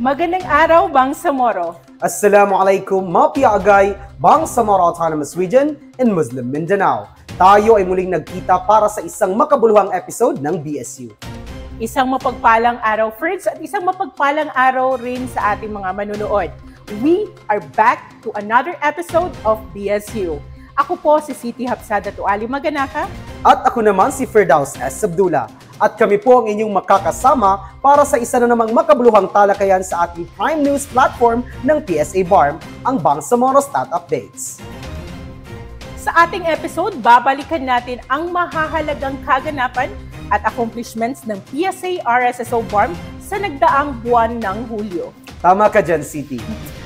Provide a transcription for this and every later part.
Magandang araw, Bangsamoro. Assalamualaikum, mapiagay, Bangsamoro Autonomous Region in Muslim Mindanao. Tayo ay muling nagkita para sa isang makabuluhang episode ng BSU. Isang mapagpalang araw, friends, at isang mapagpalang araw rin sa ating mga manunood. We are back to another episode of BSU. Ako po si Siti Hapsada Tuali Maganaka. At ako naman si Firdaus S. Abdullah. At kami po ang inyong makakasama para sa isa na namang makabuluhang talakayan sa ating prime news platform ng PSA BARM, ang Bangsamoro Stat Updates. Sa ating episode, babalikan natin ang mahahalagang kaganapan at accomplishments ng PSA RSSO BARM sa nagdaang buwan ng Hulyo. Tama ka dyan, City.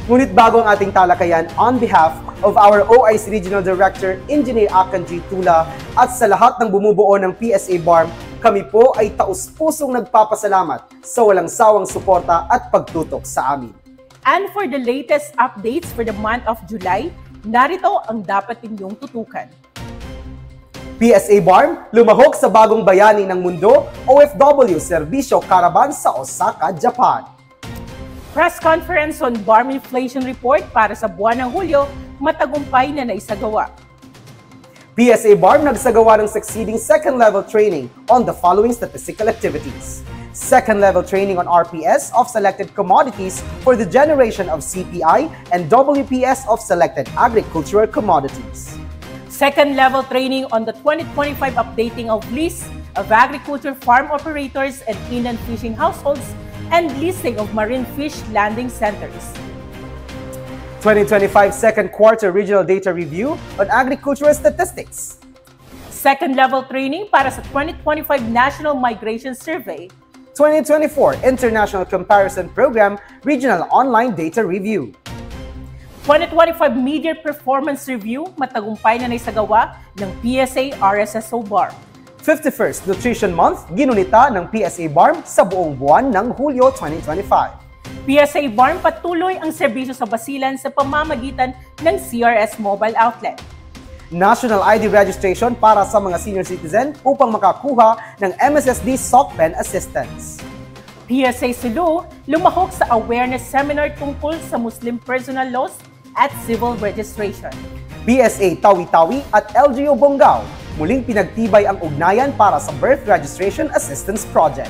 Ngunit bago ang ating talakayan, on behalf of our OIC Regional Director, Engineer Akan G. Tula, at sa lahat ng bumubuo ng PSA BARM, kami po ay taus-pusong nagpapasalamat sa walang sawang suporta at pagtutok sa amin. And for the latest updates for the month of July, narito ang dapat ninyong tutukan. PSA BARM, lumahok sa bagong bayani ng mundo, OFW Serbisyo Caravan sa Osaka, Japan. Press conference on BARM Inflation Report para sa buwan ng Hulyo, matagumpay na naisagawa. PSA BARM nagsagawa ng succeeding second-level training on the following statistical activities. Second-level training on RPS of selected commodities for the generation of CPI and WPS of selected agricultural commodities. Second-level training on the 2025 updating of lease of agriculture farm operators and inland fishing households and leasing of marine fish landing centers. 2025 second quarter regional data review on agricultural statistics. Second-level training para sa 2025 National Migration Survey. 2024 International Comparison Program Regional Online Data Review. 2025 Media Performance Review, matagumpay na naisagawa ng PSA RSSO BARM. 51st Nutrition Month, ginunita ng PSA BARM sa buong buwan ng Hulyo 2025. PSA BARM patuloy ang serbisyo sa basilan sa pamamagitan ng CRS mobile outlet. National ID registration para sa mga senior citizen upang makakuha ng MSSD SOCPEN assistance. PSA Sulu lumahok sa awareness seminar tungkol sa Muslim personal laws at civil registration. PSA Tawi-Tawi at LGU Bonggao muling pinagtibay ang ugnayan para sa Birth Registration Assistance Project.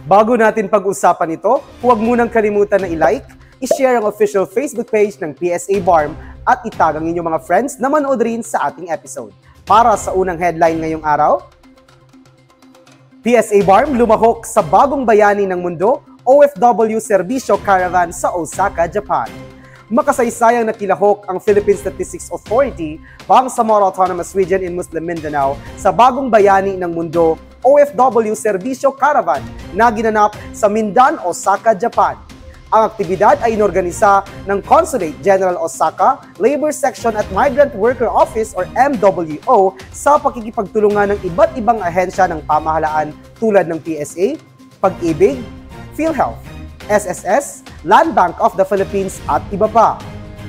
Bago natin pag-usapan ito, huwag munang kalimutan na i-like, i-share ang official Facebook page ng PSA BARM at itag ang inyong mga friends na manood rin sa ating episode. Para sa unang headline ngayong araw, PSA BARM lumahok sa bagong bayani ng mundo, OFW Serbisyo Caravan sa Osaka, Japan. Makasaysayang nakilahok ang Philippine Statistics Authority, Bangsamoro Autonomous Region in Muslim Mindanao sa bagong bayani ng mundo, OFW Serbisyo Caravan na ginanap sa Mindan, Osaka, Japan. Ang aktibidad ay inorganisa ng Consulate General Osaka, Labor Section at Migrant Worker Office or MWO sa pakikipagtulungan ng iba't ibang ahensya ng pamahalaan tulad ng PSA, Pag-ibig, PhilHealth, SSS, Land Bank of the Philippines at iba pa.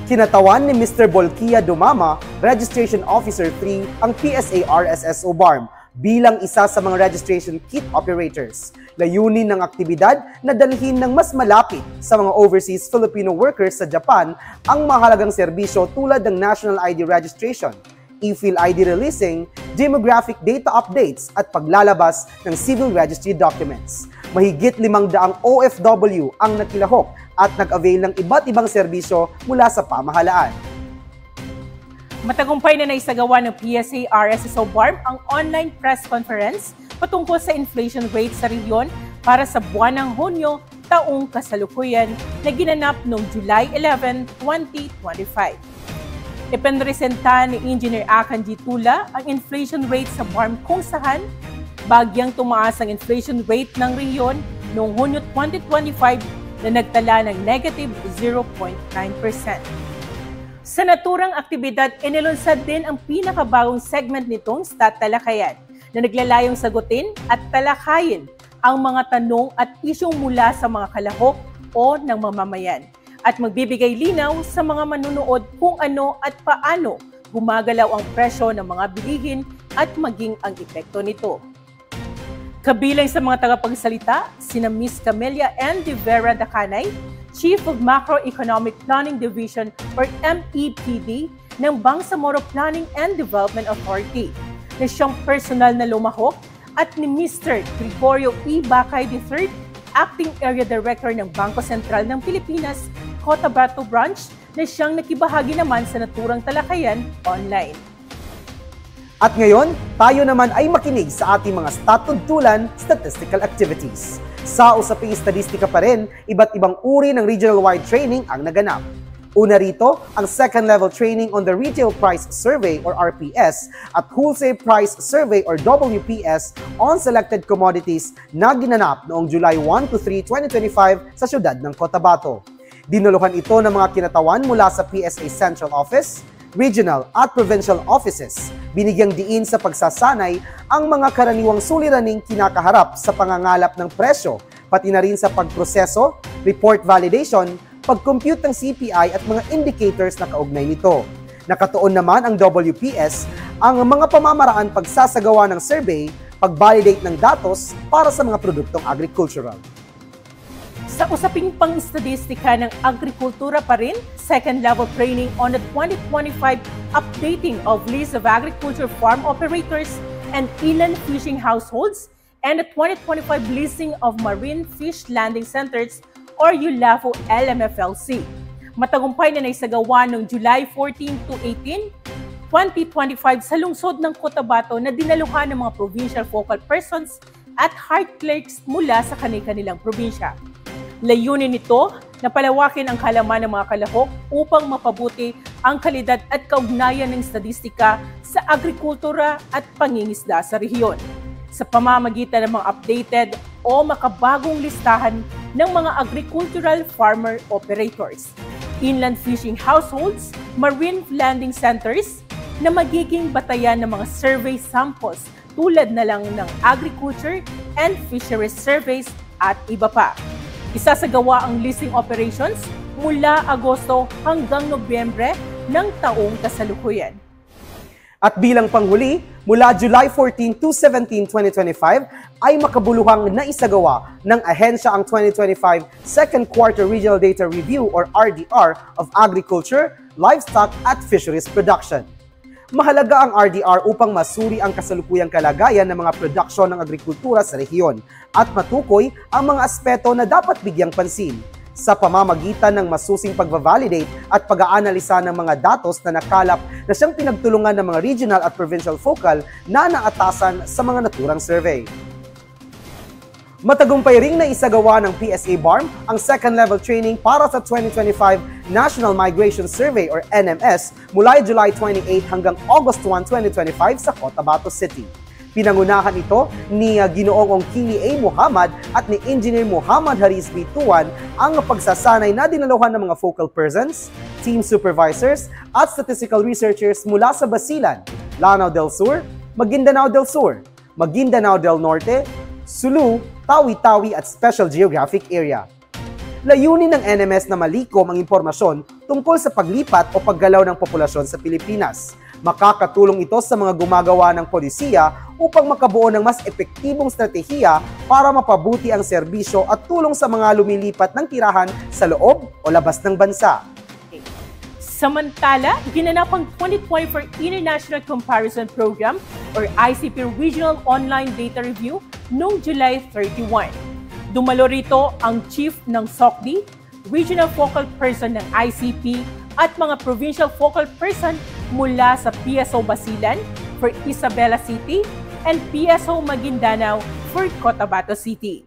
Kinatawan ni Mr. Bolkia Dumama, Registration Officer 3, ang PSA RSSO BARM bilang isa sa mga registration kit operators. Layunin ng aktibidad na dalhin ng mas malapit sa mga overseas Filipino workers sa Japan ang mahalagang serbisyo tulad ng National ID Registration, e-Phil ID releasing, demographic data updates at paglalabas ng civil registry documents. Mahigit 500 OFW ang nakilahok at nag-avail ng iba't ibang serbisyo mula sa pamahalaan. Matagumpay na naisagawa ng PSA RSSO BARM ang online press conference patungkol sa inflation rate sa rehiyon para sa buwan ng Hunyo taong kasalukuyan na ginanap noong July 11, 2025. Ipinresenta ni Engineer Akan G. Tula ang inflation rate sa BARM kung saan bagyang tumaas ang inflation rate ng rehiyon noong Hunyo 2025 na nagtala ng negative 0.9%. Sa naturang aktibidad, inilunsad din ang pinakabagong segment nitong Stat Talakayan na naglalayong sagutin at talakayin ang mga tanong at isyong mula sa mga kalahok o ng mamamayan at magbibigay linaw sa mga manunood kung ano at paano gumagalaw ang presyo ng mga bilihin at maging ang epekto nito. Kabilang sa mga tagapagsalita, sina Ms. Camelia N. de Vera Dacanay, Chief of Macroeconomic Planning Division or MEPD ng Bangsamoro Planning and Development Authority, na siyang personal na lumahok, at ni Mr. Gregorio E. Bacay III, Acting Area Director ng Bangko Sentral ng Pilipinas, Cotabato Branch, na siyang nakibahagi naman sa naturang talakayan online. At ngayon, tayo naman ay makinig sa ating mga statudtulan statistical activities. Sa usaping statistika pa rin, iba't ibang uri ng regional-wide training ang naganap. Una rito, ang Second Level Training on the Retail Price Survey or RPS at Wholesale Price Survey or WPS on selected commodities na ginanap noong July 1 to 3, 2025 sa siyudad ng Cotabato. Dinuluhan ito ng mga kinatawan mula sa PSA Central Office, regional at provincial offices. Binigyang diin sa pagsasanay ang mga karaniwang suliraning kinakaharap sa pangangalap ng presyo, pati na rin sa pagproseso, report validation, pag-compute ng CPI at mga indicators na kaugnay nito. Nakatuon naman ang WPS ang mga pamamaraan pagsasagawa ng survey, pag-validate ng datos para sa mga produktong agricultural. Sa usaping pang-statistika ng agrikultura pa rin, second-level training on the 2025 updating of list of agriculture farm operators and inland fishing households and the 2025 listing of marine fish landing centers or ULAFO LMFLC. Matagumpay na naisagawa noong July 14 to 18, 2025 sa lungsod ng Cotabato na dinaluhan ng mga provincial focal persons at heart clerks mula sa kanilang probinsya. Layunin nito na palawakin ang kalaman ng mga kalahok upang mapabuti ang kalidad at kaugnayan ng statistika sa agrikultura at pangingisda sa rehiyon, sa pamamagitan ng mga updated o makabagong listahan ng mga agricultural farmer operators, inland fishing households, marine landing centers na magiging batayan ng mga survey samples tulad na lang ng agriculture and fisheries surveys at iba pa. Isasagawa ang listing operations mula Agosto hanggang Nobyembre ng taong kasalukuyan. At bilang panghuli, mula July 14 to 17, 2025 ay makabuluhang naisagawa ng ahensya ang 2025 Second Quarter Regional Data Review or RDR of Agriculture, Livestock at Fisheries Production. Mahalaga ang RDR upang masuri ang kasalukuyang kalagayan ng mga produksyon ng agrikultura sa rehiyon at matukoy ang mga aspeto na dapat bigyang pansin sa pamamagitan ng masusing pagbavalidate at pag-aanalisa ng mga datos na nakalap na siyang pinagtulungan ng mga regional at provincial focal na naatasan sa mga naturang survey. Matagumpay ring naisagawa ng PSA BARM ang second-level training para sa 2025 National Migration Survey or NMS mula July 28 hanggang August 1, 2025 sa Cotabato City. Pinangunahan ito ni Ginoong Ongkili A. Muhammad at ni Engineer Muhammad Haris B. Tuan ang pagsasanay na dinaluhan ng mga focal persons, team supervisors at statistical researchers mula sa Basilan, Lanao del Sur, Maguindanao del Sur, Maguindanao del Norte, Sulu, Tawi-Tawi at Special Geographic Area. Layunin ng NMS na malikom ang impormasyon tungkol sa paglipat o paggalaw ng populasyon sa Pilipinas. Makakatulong ito sa mga gumagawa ng polisiya upang makabuo ng mas epektibong stratehiya para mapabuti ang serbisyo at tulong sa mga lumilipat ng tirahan sa loob o labas ng bansa. Samantala, ginanap ang 2024 International Comparison Program or ICP Regional Online Data Review noong July 31. Dumalo rito ang Chief ng SOCD, Regional Focal Person ng ICP at mga Provincial Focal Person mula sa PSO Basilan for Isabela City and PSO Maguindanao for Cotabato City.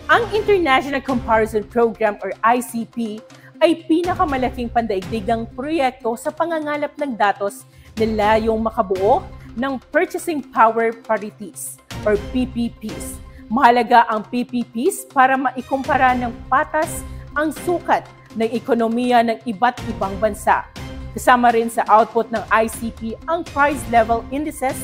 Ang International Comparison Program or ICP ay pinakamalaking pandaigdigang proyekto sa pangangalap ng datos na layong makabuo ng Purchasing Power Parities or PPPs. Mahalaga ang PPPs para maikumpara ng patas ang sukat ng ekonomiya ng iba't ibang bansa. Kasama rin sa output ng ICP ang price level indices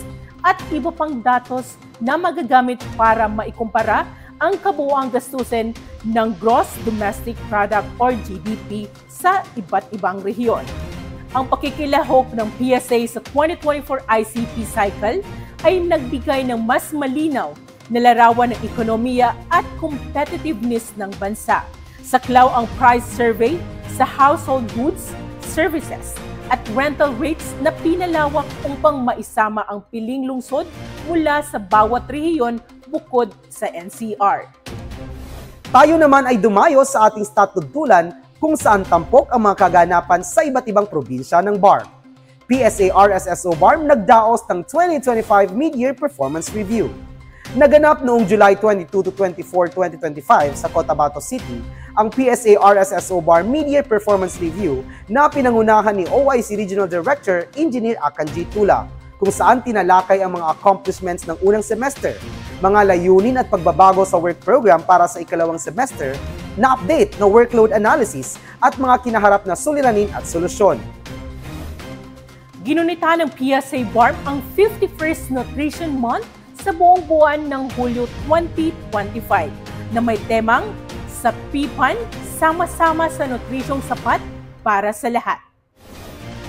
at iba pang datos na magagamit para maikumpara ang kabuuang gastusin ng Gross Domestic Product or GDP sa iba't ibang rehiyon. Ang pakikilahok ng PSA sa 2024 ICP cycle ay nagbigay ng mas malinaw nilarawan ng ekonomiya at competitiveness ng bansa. Saklaw ang price survey sa household goods, services at rental rates na pinalawak upang maisama ang piling lungsod mula sa bawat rehiyon bukod sa NCR. Tayo naman ay dumayo sa ating statudtulan kung saan tampok ang mga kaganapan sa iba't ibang probinsya ng BARM. PSA RSSO BARM nagdaos ng 2025 Mid-Year Performance Review. Naganap noong July 22 to 24, 2025 sa Cotabato City ang PSA RSSO BARM Mid-Year Performance Review na pinangunahan ni OIC Regional Director Engineer Akan G. Tula, kung saan tinalakay ang mga accomplishments ng unang semester, mga layunin at pagbabago sa work program para sa ikalawang semester, na-update na workload analysis at mga kinaharap na suliranin at solusyon. Ginunita ng PSA BARM ang 51st Nutrition Month sa buong buwan ng Hulyo 2025 na may temang sa PIPAN, sama-sama sa nutrisyong sapat para sa lahat.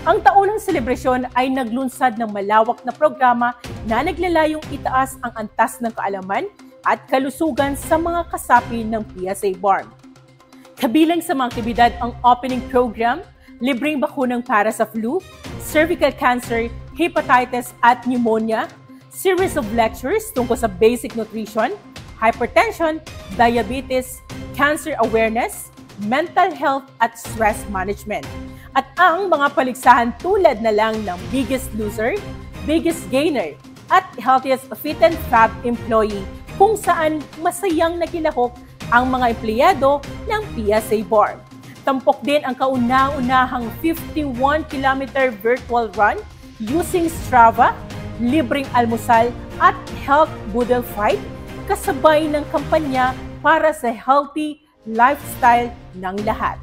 Ang taunang selebrasyon ay naglunsad ng malawak na programa na naglalayong itaas ang antas ng kaalaman at kalusugan sa mga kasapi ng PSA BARM. Kabilang sa mga aktibidad ang opening program, libreng bakunang para sa flu, cervical cancer, hepatitis at pneumonia, series of lectures tungkol sa basic nutrition, hypertension, diabetes, cancer awareness, mental health at stress management. At ang mga paligsahan tulad na lang ng Biggest Loser, Biggest Gainer at Healthiest Fit and Fab Employee kung saan masayang nakilahok ang mga empleyado ng PSA BARM. Tampok din ang kauna-unahang 51-kilometer virtual run using Strava, libreng almusal at health boodle fight kasabay ng kampanya para sa healthy lifestyle ng lahat.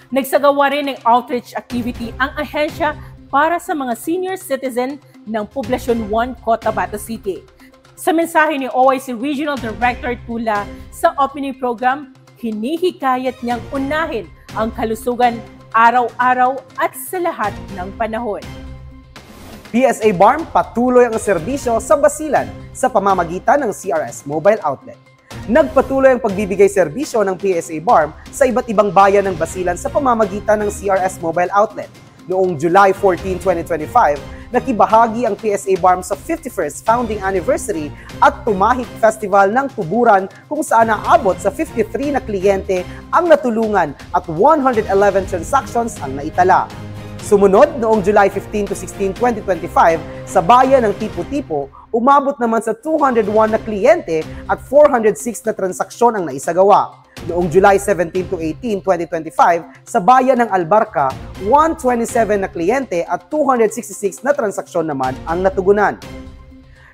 Nagsagawa rin ng outreach activity ang ahensya para sa mga senior citizen ng Poblasyon 1, Cotabato City. Sa mensahe ni OIC Regional Director Tula sa opening program, hinihikayat niyang unahin ang kalusugan araw-araw at sa lahat ng panahon. PSA BARM patuloy ang serbisyo sa Basilan sa pamamagitan ng CRS Mobile Outlet. Nagpatuloy ang pagbibigay serbisyo ng PSA BARM sa iba't ibang bayan ng Basilan sa pamamagitan ng CRS Mobile Outlet. Noong July 14, 2025, nakibahagi ang PSA BARM sa 51st Founding Anniversary at Tumahik Festival ng Tuburan kung saan naabot sa 53 na kliyente ang natulungan at 111 transactions ang naitala. Sumunod, noong July 15 to 16, 2025, sa bayan ng Tipo-Tipo, umabot naman sa 201 na kliyente at 406 na transaksyon ang naisagawa. Noong July 17 to 18, 2025, sa bayan ng Albarca, 127 na kliyente at 266 na transaksyon naman ang natugunan.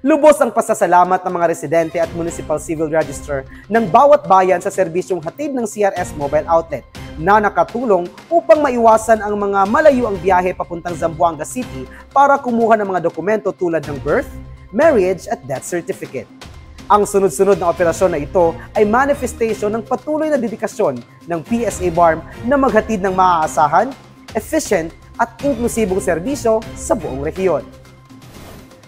Lubos ang pasasalamat ng mga residente at Municipal Civil Register ng bawat bayan sa serbisyong hatid ng CRS Mobile Outlet na nakatulong upang maiwasan ang mga malayo ang biyahe papuntang Zamboanga City para kumuha ng mga dokumento tulad ng birth, marriage at death certificate. Ang sunod-sunod na operasyon na ito ay manifestation ng patuloy na dedikasyon ng PSA BARM na maghatid ng maaasahan, efficient at inklusibong serbisyo sa buong rehiyon.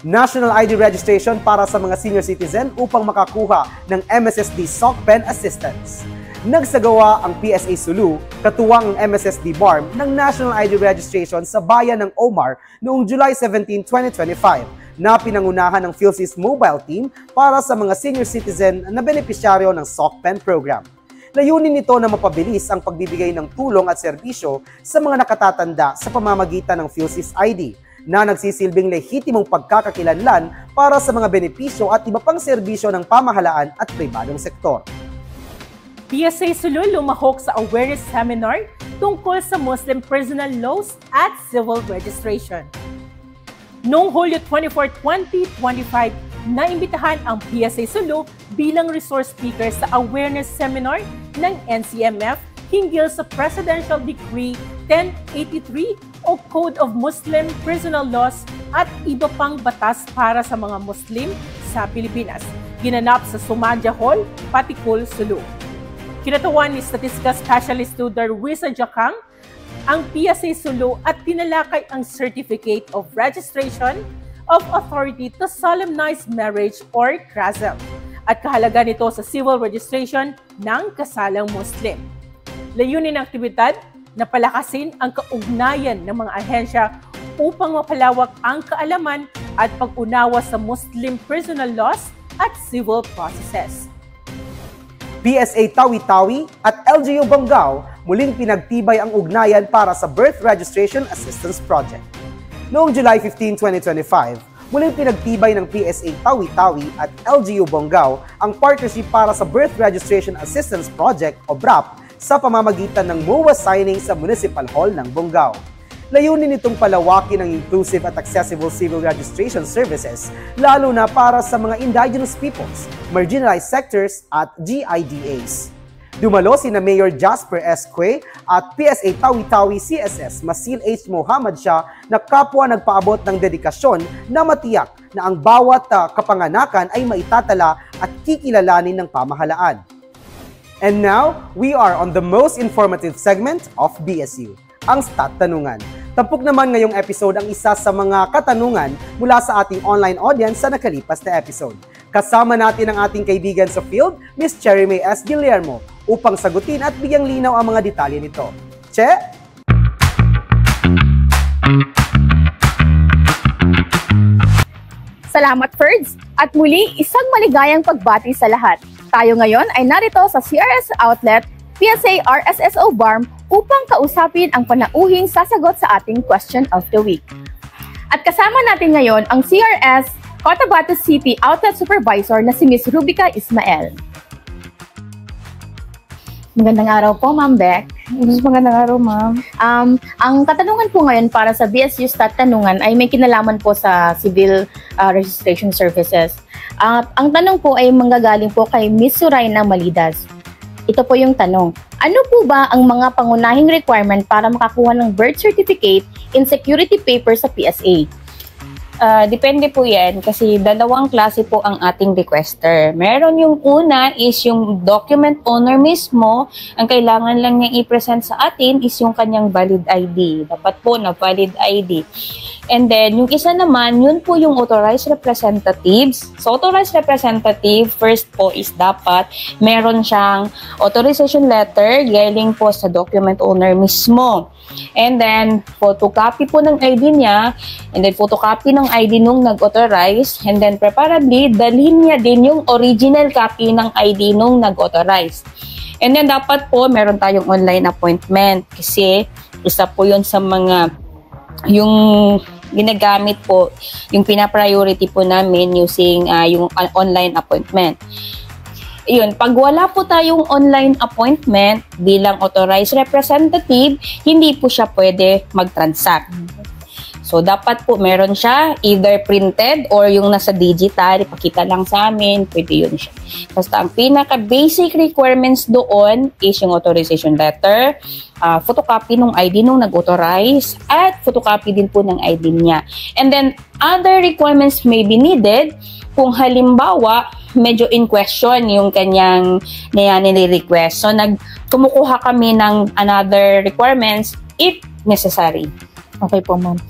National ID registration para sa mga senior citizen upang makakuha ng MSSD SOCPEN assistance. Nagsagawa ang PSA Sulu, katuwang ang MSSD BARM ng National ID registration sa bayan ng Omar noong July 17, 2025 na pinangunahan ng PhilSys Mobile Team para sa mga senior citizen na benepisyaryo ng SOCPEN program. Layunin nito na mapabilis ang pagbibigay ng tulong at serbisyo sa mga nakatatanda sa pamamagitan ng PhilSys ID na nagsisilbing lehitimong pagkakakilanlan para sa mga benepisyo at iba pang serbisyo ng pamahalaan at pribadong sektor. PSA Sulu lumahok sa awareness seminar tungkol sa Muslim personal laws at civil registration. Noong Hulyo 24, 2025, naimbitahan ang PSA Sulu bilang resource speaker sa awareness seminar ng NCMF hinggil sa Presidential Decree 1083 o Code of Muslim Personal Laws at iba pang batas para sa mga Muslim sa Pilipinas. Ginanap sa Sumadja Hall, Patikul, Sulu. Kinatawan ni Statistical Specialist Tudor Wisa Jakang ang PSA Sulu at tinalakay ang Certificate of Registration of Authority to Solemnize Marriage or CRASM. at kahalaga nito sa civil registration ng kasalang Muslim. Layunin ng aktibidad na palakasin ang kaugnayan ng mga ahensya upang mapalawak ang kaalaman at pag-unawa sa Muslim personal laws at civil processes. PSA Tawi-Tawi at LGU Bonggao muling pinagtibay ang ugnayan para sa Birth Registration Assistance Project. Noong July 15, 2025, muling pinagtibay ng PSA Tawi-Tawi at LGU Bonggao ang partnership para sa Birth Registration Assistance Project o BRAP sa pamamagitan ng MOA signing sa Municipal Hall ng Bonggao. Layunin nitong palawakin ang inclusive at accessible civil registration services lalo na para sa mga indigenous peoples, marginalized sectors at GIDAs. Dumalo sina Mayor Jasper S. Quay at PSA Tawi-Tawi CSS Masil H. Mohammed Shah na kapwa nagpaabot ng dedikasyon na matiyak na ang bawat kapanganakan ay maitatala at kikilalanin ng pamahalaan. And now, we are on the most informative segment of BSU, ang Stat Tanungan. Tampok naman ngayong episode ang isa sa mga katanungan mula sa ating online audience sa nakalipas na episode. Kasama natin ang ating kaibigan sa field, Ms. Cherry May S. Guillermo, upang sagutin at bigyang linaw ang mga detalye nito. Che? Salamat, Ferds! At muli, isang maligayang pagbati sa lahat. Tayo ngayon ay narito sa CRS Outlet, PSA RSSO BARM upang kausapin ang panauhing sasagot sa ating Question of the Week. At kasama natin ngayon ang CRS Cotabato City Outlet Supervisor na si Ms. Rubica Ismael. Magandang araw po, Ma'am Beck. Magandang araw, Ma'am. Ang katanungan po ngayon para sa BSU Stat Tanungan ay may kinalaman po sa Civil Registration Services. Ang tanong po ay manggagaling po kay Ms. Suraina Malidas. Ito po yung tanong. Ano po ba ang mga pangunahing requirement para makakuha ng birth certificate in security paper sa PSA? Depende po yan kasi dalawang klase po ang ating requester. Meron yung una is yung document owner mismo. Ang kailangan lang niya i-present sa atin is yung kanyang valid ID. Dapat po na valid ID. And then, yung isa naman, yun po yung authorized representatives. So, authorized representative, first po is dapat meron siyang authorization letter galing po sa document owner mismo. And then, photocopy po ng ID niya, and then photocopy ng ID nung nag-authorize, and then preferably, dalhin niya din yung original copy ng ID nung nag-authorize. And then, dapat po, meron tayong online appointment kasi isa po yun sa mga yung ginagamit po, yung pina-priority po namin using yung online appointment. Yun, pag wala po tayong online appointment bilang authorized representative, hindi po siya pwede mag-transact. So, dapat po meron siya either printed or yung nasa digital, ipakita lang sa amin, pwede yun siya. Basta ang pinaka-basic requirements doon is yung authorization letter, photocopy ng ID nung nag-authorize, at photocopy din po ng ID niya. And then, other requirements may be needed kung halimbawa, medyo in question yung kanyang nire-request. So, kumukuha kami ng another requirements if necessary. Okay po, Ma'am.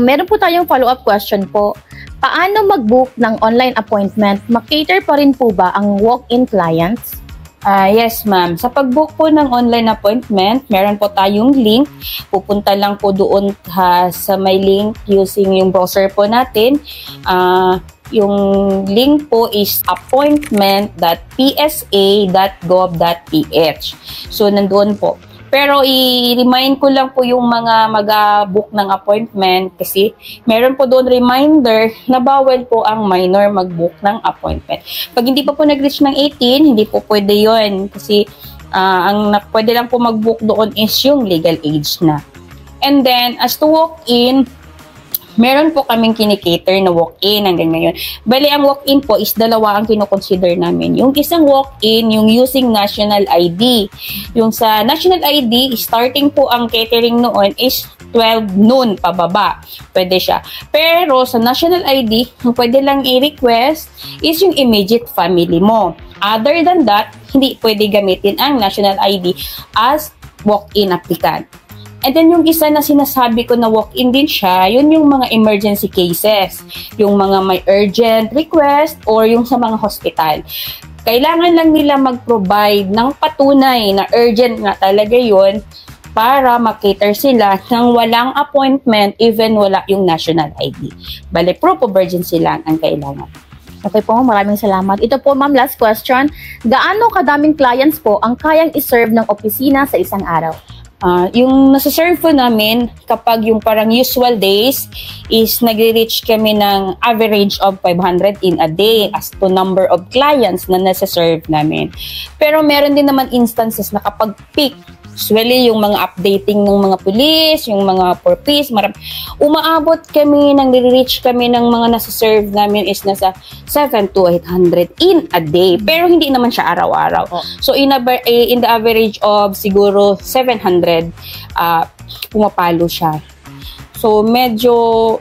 Meron po tayong follow-up question po. Paano mag-book ng online appointment? Ma-cater pa rin po ba ang walk-in clients? Yes, ma'am. Sa pag-book po ng online appointment, meron po tayong link. Pupunta lang po doon sa may link using yung browser po natin. Yung link po is appointment.psa.gov.ph. So, nandoon po. Pero i-remind ko lang po yung mga mag-book ng appointment kasi meron po doon reminder na bawal po ang minor mag-book ng appointment. Pag hindi pa po nag-reach ng 18, hindi po pwede yun kasi ang pwede lang po mag-book doon is yung legal age na. And then, as to walk-in, meron po kaming kinikater na walk-in hanggang ngayon. Bali, ang walk-in po is dalawa ang kinoconsider namin. Yung isang walk-in, yung using national ID. Yung sa national ID, starting po ang catering noon is 12 noon pababa. Pwede siya. Pero sa national ID, ang pwede lang i-request is yung immediate family mo. Other than that, hindi pwede gamitin ang national ID as walk-in applicant. And then yung isa na sinasabi ko na walk-in din siya, yun yung mga emergency cases. Yung mga may urgent request or yung sa mga hospital. Kailangan lang nila mag-provide ng patunay na urgent nga talaga yun para makater sila ng walang appointment even wala yung national ID. Bale, proof of urgency lang ang kailangan. Okay po, maraming salamat. Ito po ma'am, last question. Gaano kadaming clients po ang kayang iserve ng opisina sa isang araw? Yung nasa-serve po namin kapag yung parang usual days is nagre-reach kami ng average of 500 in a day as to number of clients na nasa-serve namin. Pero meron din naman instances na kapag peak, usually yung mga updating ng mga pulis, yung mga purpose, umaabot kami, nagre-reach kami ng mga nasa-serve namin is nasa 700 to 800 in a day. Pero hindi naman siya araw-araw. So in the average of siguro 700, pumapalo siya. So medyo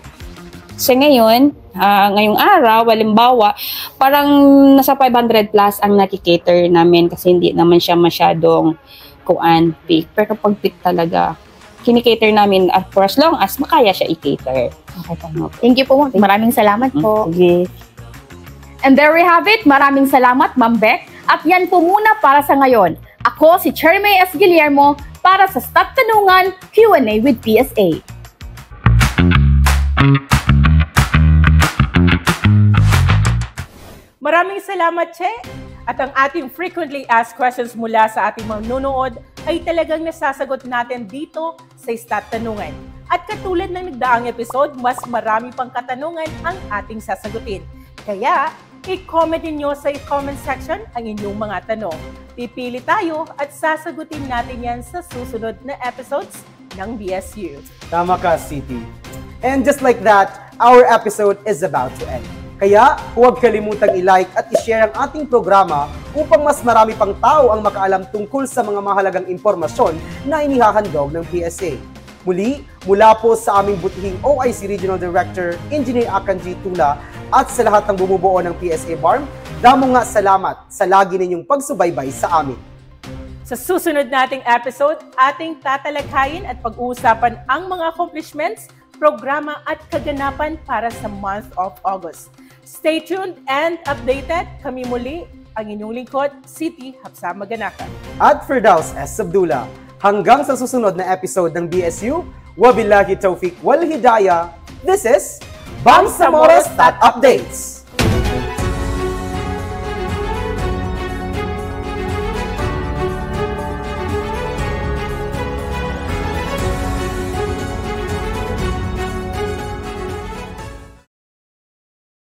sa ngayong araw, halimbawa, parang nasa 500 plus ang nakikater namin kasi hindi naman siya masyadong peak. Pero pag peak talaga, kinikater namin for as long as makaya siya i-cater. Okay po. Thank you po. Maraming salamat po. Okay. And there we have it. Maraming salamat, Ma'am Beck. At yan po muna para sa ngayon. Ako si Cherry May S. Guillermo para sa Stop Tanungan Q&A with PSA. Maraming salamat, Che! At ang ating frequently asked questions mula sa ating mga nanonood ay talagang nasasagot natin dito sa Stop Tanungan. At katulad ng nagdaang episode, mas marami pang katanungan ang ating sasagutin. Kaya, i-comment ninyo sa comment section ang inyong mga tanong. Pipili tayo at sasagutin natin yan sa susunod na episodes ng BSU. Tama ka, City. And just like that, our episode is about to end. Kaya huwag kalimutang i-like at i-share ang ating programa upang mas marami pang tao ang makaalam tungkol sa mga mahalagang impormasyon na inihahandog ng PSA. Muli, mula po sa aming butihing OIC Regional Director, Engineer Akanji Tula, at sa lahat ng bumubuo ng PSA BARM, damo nga salamat sa lagi ninyong pagsubaybay sa amin. Sa susunod nating episode, ating tatalakhayin at pag-uusapan ang mga accomplishments, programa at kaganapan para sa month of August. Stay tuned and updated. Kami muli, ang inyong lingkod, City Hapsam Maganakan. At Firdaus S. Abdullah. Hanggang sa susunod na episode ng BSU, wabillahi tawfiq wal hidayah. This is Bangsamoro Stat Updates!